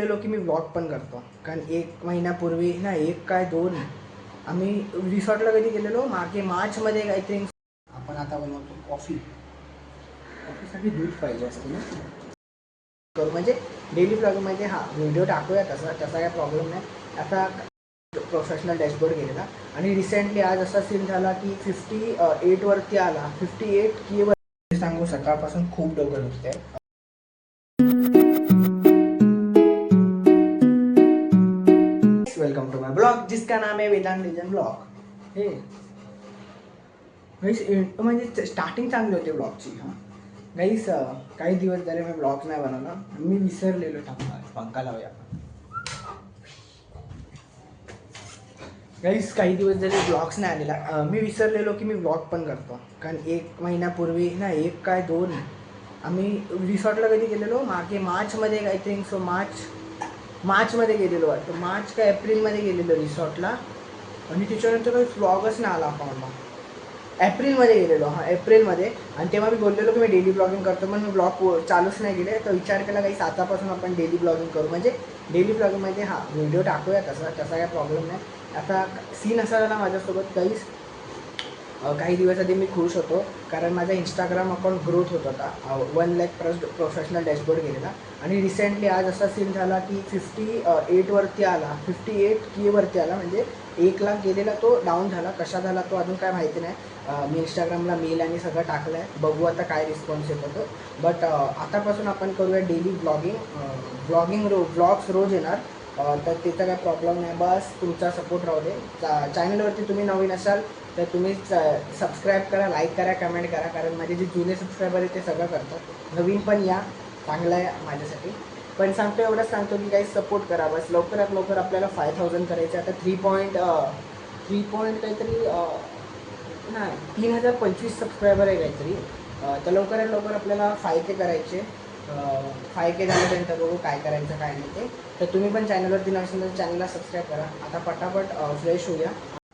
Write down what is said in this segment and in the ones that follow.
बोललेलो की मी व्लॉग पण करतो, कारण 1 महिन्यापूर्वी ना 1 काय 2 आम्ही रिसॉर्टला कधी गेलेलो मागे मार्चमध्ये काहीतरी. आपण आता बनवतो कॉफीसाठी दूध पाहिजे असते ना, करू म्हणजे डेली ब्लॉगमध्ये हा व्हिडिओ टाकूया. तसा काय प्रॉब्लेम नाही. आता प्रोफेशनल डॅशबोर्ड गेलेला आणि रिसेंटली आज असा सीन झाला की 58 वरती आला. 58 की वर सांगू, सकाळपासून खूप डोकं दुखते. वेलकम टू माय ब्लॉग जिसका नाम है वेदांत लेजन ब्लॉग. हे म्हणजे स्टार्टिंग चांगली होती ब्लॉगची. हां गाईस, काही दिवस झाले मी ब्लॉग नाही बनवला. मी विसरलेलो. पंखा लावूया गाईस. काही दिवस झाले ब्लॉग्स नाही आलेला. मी विसरलेलो की मी ब्लॉग पण करतो, कारण 1 महिन्यापूर्वी ना 1 काय 2 आम्ही रिसॉर्टला कधी गेलेलो मागे मार्चमध्ये काहीतरी. सो मार्चमध्ये गेलेलो वाटतं. मार्च का एप्रिलमध्ये गेलेलो रिसॉर्टला आणि त्याच्यानंतर काही व्लॉगच नाही आला अकाउंटला. एप्रिलमध्ये गेलेलो. हां एप्रिलमध्ये. आणि तेव्हा मी बोललेलो की मी डेली ब्लॉगिंग करतो, पण मी ब्लॉग चालूच नाही गेले. तर विचार केला काही आतापासून आपण डेली ब्लॉगिंग करू, म्हणजे डेली ब्लॉगिंगमध्ये हा व्हिडिओ टाकूया. तसा काय प्रॉब्लेम नाही. आता सीन असा झाला माझ्यासोबत काही दिवस आधी मी खुश होतो, कारण माझा इंस्टाग्राम अकाउंट ग्रोथ होत होता. 1 लाख प्रोफेशनल डॅशबोर्ड गेलेला आणि रिसेंटली आज असा सीन झाला की 58 वरती आला. 58 की वरती आला, म्हणजे 1 लाख गेलेला तो डाऊन झाला. कशा झाला तो अजून काय माहिती नाही. मी इंस्टाग्रामला मेल आणि सगळं टाकलं आहे. बघू आता काय रिस्पॉन्स येतो तो. बट आतापासून आपण करूया डेली व्लॉग्स रोज येणार. तर त्याचा काय प्रॉब्लेम नाही. बस तुमचा सपोर्ट राहू दे. चॅनलवरती तुम्ही नवीन असाल तर तुम्ही सबस्क्राईब करा, लाईक करा, कमेंट करा, कारण माझे जे जुने सबस्क्रायबर आहेत ते सगळं करतात. नवीन पण या, चांगलं आहे माझ्यासाठी. पण एवढंच सांगतो की काही सपोर्ट करा. बस लवकरात लवकर आपल्याला 5000 करायचे. आता 3 पॉईंट काहीतरी नाही 3025 सबस्क्रायबर आहे काहीतरी. तर लवकरात लवकर आपल्याला 5K करायचे. 5K झाल्यानंतर बघू काय करायचं काय नाही ते. तर तुम्ही पण चॅनलवरती नसेल तर चॅनलला सबस्क्राईब करा. आता पटापट फ्रेश होऊया.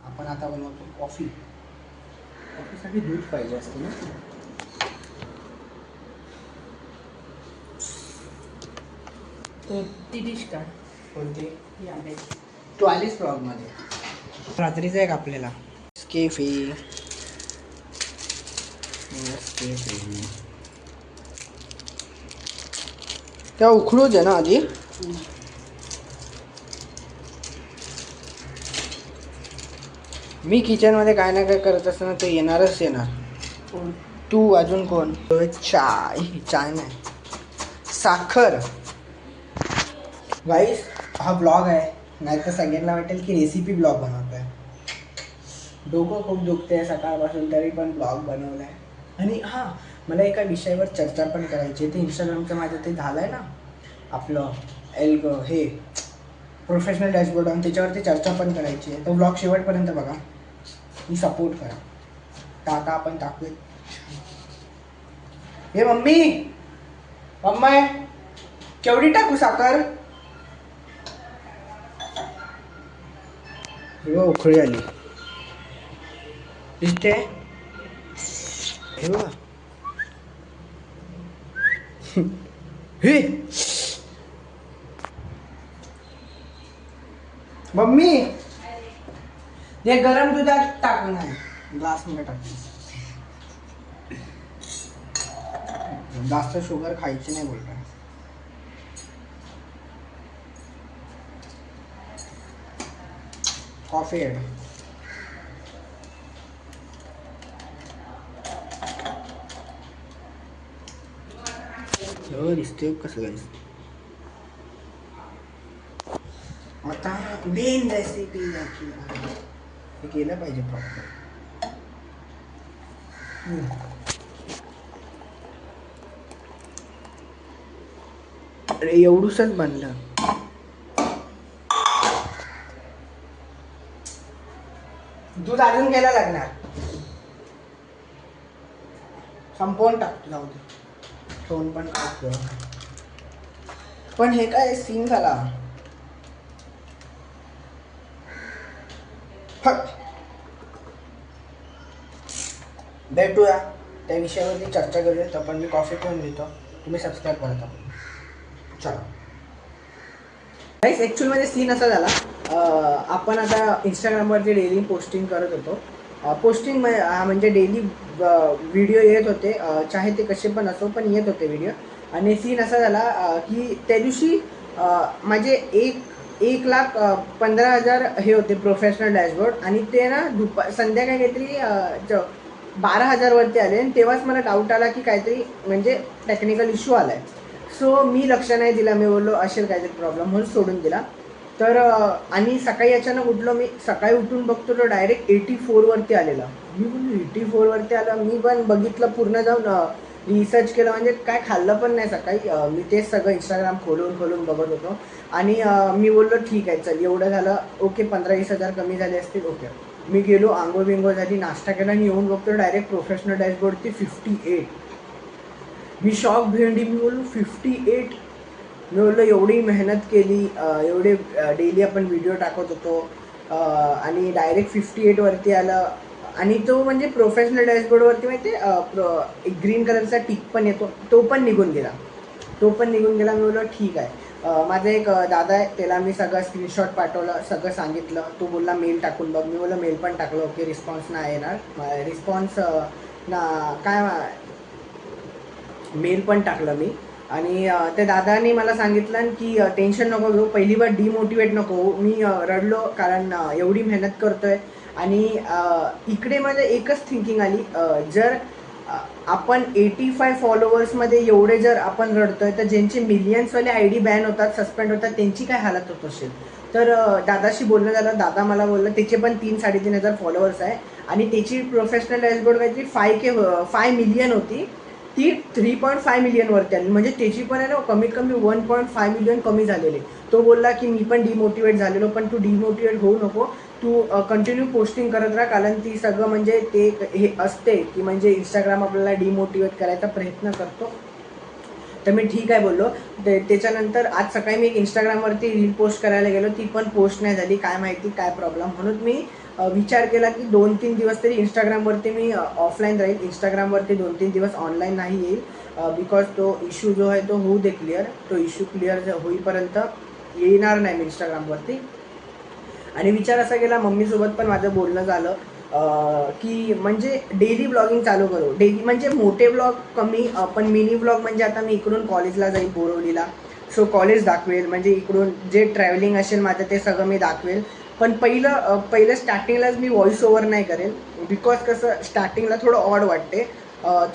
आपण आता बनवतो कॉफीसाठी दूध पाहिजे असते ना. ती डिश काढ. कोणती? आहे तू आलीस ब्लॉगमध्ये. रात्रीचं एक आपल्याला स्केफी त्या उखळू दे ना आधी. मी किचनमध्ये काय ना काय करत असताना ते येणारच येणार. तू अजून कोण? चाय नाही, साखर. गाईस, हा ब्लॉग आहे, नाही तर सगळ्यांना वाटेल की रेसिपी ब्लॉग बनवतो आहे. डोकं खूप दुखते आहे सकाळपासून, तरी पण ब्लॉग बनवला आहे. आणि हां, मला एका विषयावर चर्चा पण करायची. ते इंस्टाग्रामचं माझं ते झालं आहे ना आपलं हे प्रोफेशनल डॅशबोर्ड, आणि त्याच्यावरती चर्चा पण करायची आहे. तो ब्लॉग शेवटपर्यंत बघा, मी सपोर्ट करा. टाका आपण टाकूया. हे मम्मी केवढी टाकू साखर? हे बघ उखळी आली दिसते. हे बघा हे मम्मी हे गरम दुधात टाकून नाही, ग्लास मध्ये टाकून. जास्त शुगर खायची नाही बोलता. Coffee add. दिसते कसं काय. आता मेन रेसिपी हे केलं पाहिजे प्रॉपर. अरे एवढूसच बनलं. दूध अजून घ्यायला लागणार. संपवून टाकतो, जाऊ दे. ठेवून पण टाकतो. पण हे काय सीन झाला. भेटूया त्या विषयावरती चर्चा करूया. तर पण मी कॉफी पिऊन घेतो. तुम्ही सबस्क्राईब करता. चला. गाईस ॲक्च्युअलमध्ये सीन असा झाला, आपण आता इंस्टाग्रामवरती डेली पोस्टिंग करत होतो. पोस्टिंग म्हणजे डेली व्हिडिओ येत होते, चाहे ते कसे पण असो पण येत होते व्हिडिओ. आणि सीन असा झाला की त्या दिवशी माझे 1,15,000 हे होते प्रोफेशनल डॅशबोर्ड, आणि ते ना संध्याकाळी काहीतरी 12,000वरती आले. आणि तेव्हाच मला डाऊट आला की काहीतरी म्हणजे टेक्निकल इश्यू आला आहे. सो मी लक्ष नाही दिला, मी बोललो असेल काहीतरी प्रॉब्लेम म्हणून सोडून दिला. तर आणि सकाळी अचानक उठलो, मी सकाळी उठून बघतो तो डायरेक्ट 84वरती आलेला. मी बोललो 84वरती आला. मी पण बघितलं पूर्ण जाऊन, रिसर्च केलं, म्हणजे काय खाल्लं पण नाही सकाळी. मी तेच सगळं इंस्टाग्राम खोलून बघत होतो. आणि मी बोललो ठीक आहे चल, एवढं झालं ओके, 15-20 हजार कमी झाले असतील ओके. मी गेलो, आंघोळ बिंघोळ झाली, नाश्ता केला आणि येऊन बघतो डायरेक्ट प्रोफेशनल डॅशबोर्डची 58. मी शॉक भेंडी. मी बोललो 58. मी बोललो एवढी मेहनत केली, एवढे डेली आपण व्हिडिओ टाकत होतो, आणि डायरेक्ट 58वरती आलं. आणि तो म्हणजे प्रोफेशनल डॅशबोर्डवरती माहिती आहे एक ग्रीन कलरचा टिक पण येतो, तो पण निघून गेला. मी बोललो ठीक आहे. माझा एक दादा आहे, त्याला मी सगळं स्क्रीनशॉट पाठवलं, सगळं सांगितलं. तो बोलला मेल टाकून बघ. मी बोललो मेल पण टाकलं, ओके रिस्पॉन्स नाही येणार. रिस्पॉन्स ना काय, मेल पण टाकलं मी. आणि त्या दादाने मला सांगितलं की टेन्शन नको घेऊ, पहिली बार डिमोटिवेट नको होऊ. मी रडलो, कारण एवढी मेहनत करतोय. आणि इकडे माझं एकच थिंकिंग आली, जर आपण 85 फॉलोअर्समध्ये एवढे जर आपण रडतोय, तर ज्यांचे मिलियन्सवाले ID बॅन होतात, सस्पेंड होतात, त्यांची काय हालत होत असेल. तर दादाशी बोलणं झालं. दादा मला बोललं त्याचे पण 3-3.5 हजार फॉलोअर्स आहे, आणि त्याची प्रोफेशनल डॅशबोर्ड काहीतरी 5 मिलियन होती, ती 3.5 मिलियनवरती आली. म्हणजे त्याची पण आहे ना कमीत कमी 1.5 मिलियन कमी झालेले. तो बोलला की मी पण डिमोटिवेट झालेलो, पण तू डिमोटिवेट होऊ नको, तू कंटिन्यू पोस्टिंग करत राहा, कारण ती सगळं म्हणजे ते हे असते की म्हणजे इंस्टाग्राम आपल्याला डिमोटिवेट करायचा प्रयत्न करतो. तर मी ठीक आहे बोललो. त्याच्यानंतर आज सकाळी मी एक इंस्टाग्रामवरती रील पोस्ट करायला गेलो, ती पण पोस्ट नाही झाली. काय माहिती काय प्रॉब्लेम. म्हणून मी विचार केला की 2-3 दिवस तरी इंस्टाग्रामवरती मी ऑफलाईन राहील. इंस्टाग्रामवरती 2-3 दिवस ऑनलाईन नाही येईल, बिकॉज तो इश्यू जो आहे तो होऊ दे क्लिअर. तो इश्यू क्लिअर होईपर्यंत येणार नाही मी इंस्टाग्रामवरती. आणि विचार असा केला, मम्मीसोबत पण माझं बोलणं झालं की म्हणजे डेली ब्लॉगिंग चालू करू. डेली म्हणजे मोठे ब्लॉग कमी, पण मिनी ब्लॉग म्हणजे आता मी इकडून कॉलेजला जाईल बोरवलीला, सो कॉलेज दाखवेल, म्हणजे इकडून जे ट्रॅव्हलिंग असेल माझं ते सगळं मी दाखवेल. पण पहिलं स्टार्टिंगलाच मी व्हॉइस ओव्हर नाही करेल, बिकॉज कसं स्टार्टिंगला थोडं ऑड वाटते.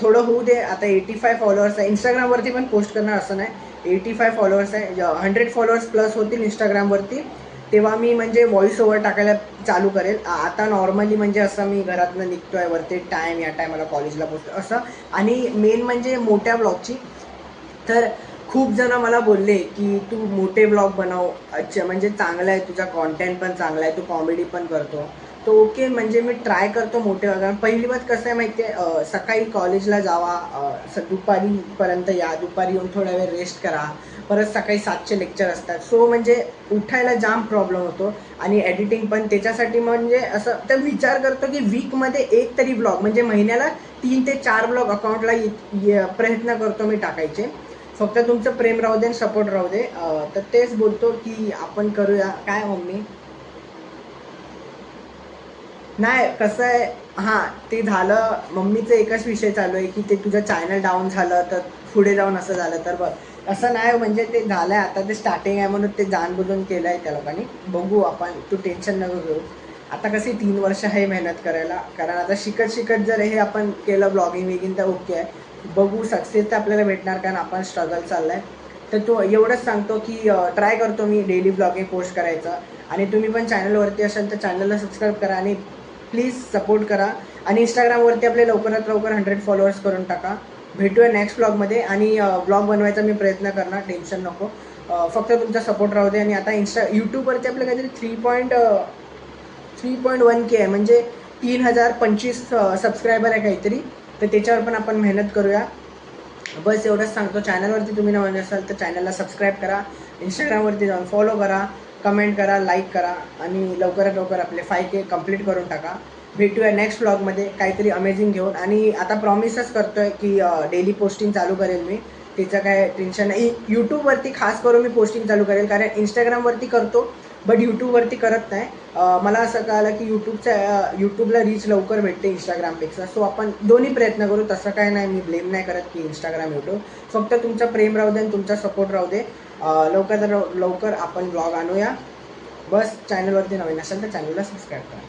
थोडं होऊ दे. आता 85 फॉलोअर्स आहे, इंस्टाग्रामवरती पण पोस्ट करणार असं नाही. 85 फॉलोअर्स आहे, 100 फॉलोअर्स प्लस होतील इंस्टाग्रामवरती, तेव्हा मी म्हणजे व्हॉइस ओव्हर टाकायला चालू करेल. आता नॉर्मली म्हणजे असं मी घरातनं निघतो आहे वरती टाईम, या टायमाला कॉलेजला पोचतो असं. आणि मेन म्हणजे मोठ्या ब्लॉगची. तर खूप जण मला बोलले की तू मोठे ब्लॉग बनव, अच्छा म्हणजे चांगला आहे, तुझा कॉन्टेंट पण चांगला आहे, तू कॉमेडी पण करतो. तो ओके, म्हणजे मी ट्राय करतो मोठे वगैरे. पहिली बात कसं आहे माहिती आहे, सकाळी कॉलेजला जावा, दुपारीपर्यंत या, दुपारी येऊन थोडा वेळ रेस्ट करा, परत सकाळी 7चे लेक्चर असतात. सो म्हणजे उठायला जाम प्रॉब्लेम होतो. आणि एडिटिंग पण त्याच्यासाठी म्हणजे असं तर विचार करतो की वीकमध्ये एक तरी ब्लॉग, म्हणजे महिन्याला 3 ते 4 ब्लॉग अकाउंटला प्रयत्न करतो मी टाकायचे. फक्त तुमचं प्रेम राहू दे, सपोर्ट राहू दे. तर तेच बोलतो की आपण करूया. काय मम्मी? नाही कसं आहे, हां ते झालं. मम्मीचं एकच विषय चालू आहे की ते तुझं चॅनल डाऊन झालं तर पुढे जाऊन असं झालं तर बघ. असं नाही, म्हणजे ते झालं आहे आता, ते स्टार्टिंग आहे म्हणून ते जाणबुजून केलं आहे त्या लोकांनी. बघू आपण, तू टेन्शन नको घेऊ. आता कशी 3 वर्ष आहे मेहनत करायला, कारण आता शिकत शिकत जर हे आपण केलं ब्लॉगिंग विगिंग तर ओके आहे. बघू, सक्सेस तर आपल्याला भेटणार, कारण आपण स्ट्रगल चाललं आहे. तर तो एवढंच सांगतो की ट्राय करतो मी डेली ब्लॉगिंग पोस्ट करायचं. आणि तुम्ही पण चॅनलवरती असाल तर चॅनलला सबस्क्राईब करा आणि प्लीज सपोर्ट करा. आणि इंस्टाग्रामवरती आपले लवकरात लवकर 100 फॉलोअर्स करून टाका. भेटूया नेक्स्ट ब्लॉगमध्ये. आणि ब्लॉग बनवायचा मी प्रयत्न करणार, टेन्शन नको. फक्त तुमचा सपोर्ट राहू दे. आणि आता यूट्यूबवरती आपलं काहीतरी 3.1K आहे, म्हणजे 3,025 सबस्क्रायबर आहे काहीतरी. तर त्याच्यावर पण आपण मेहनत करूया. बस एवढंच सांगतो. चॅनलवरती तुम्ही नवीन असाल तर चॅनलला सबस्क्राईब करा, इंस्टाग्रामवरती जाऊन फॉलो करा, कमेंट करा, लाईक करा, आणि लवकरात लवकर आपले 5K कंप्लीट करून टाका. भेटूया नेक्स्ट ब्लॉगमध्ये काहीतरी अमेझिंग घेऊन. आणि आता प्रॉमिसच करतो आहे की डेली पोस्टिंग चालू करेल मी. तिचं काय टेन्शन नाही. यूट्यूबवरती खास करून मी पोस्टिंग चालू करेल, कारण इंस्टाग्रामवरती करतो बट यूट्यूबवरती करत नाही. मला असं कळालं की यूट्यूबला रीच लवकर भेटते इंस्टाग्रामपेक्षा. सो आपण दोन्ही प्रयत्न करू. तसं काय नाही, मी ब्लेम नाही करत की इंस्टाग्राम यूट्यूब. फक्त तुमचं प्रेम राहू दे आणि तुमचा सपोर्ट राहू दे. लवकर आपण ब्लॉग आणूया. बस चॅनलवरती नवीन असेल तर चॅनलला सबस्क्राईब करा.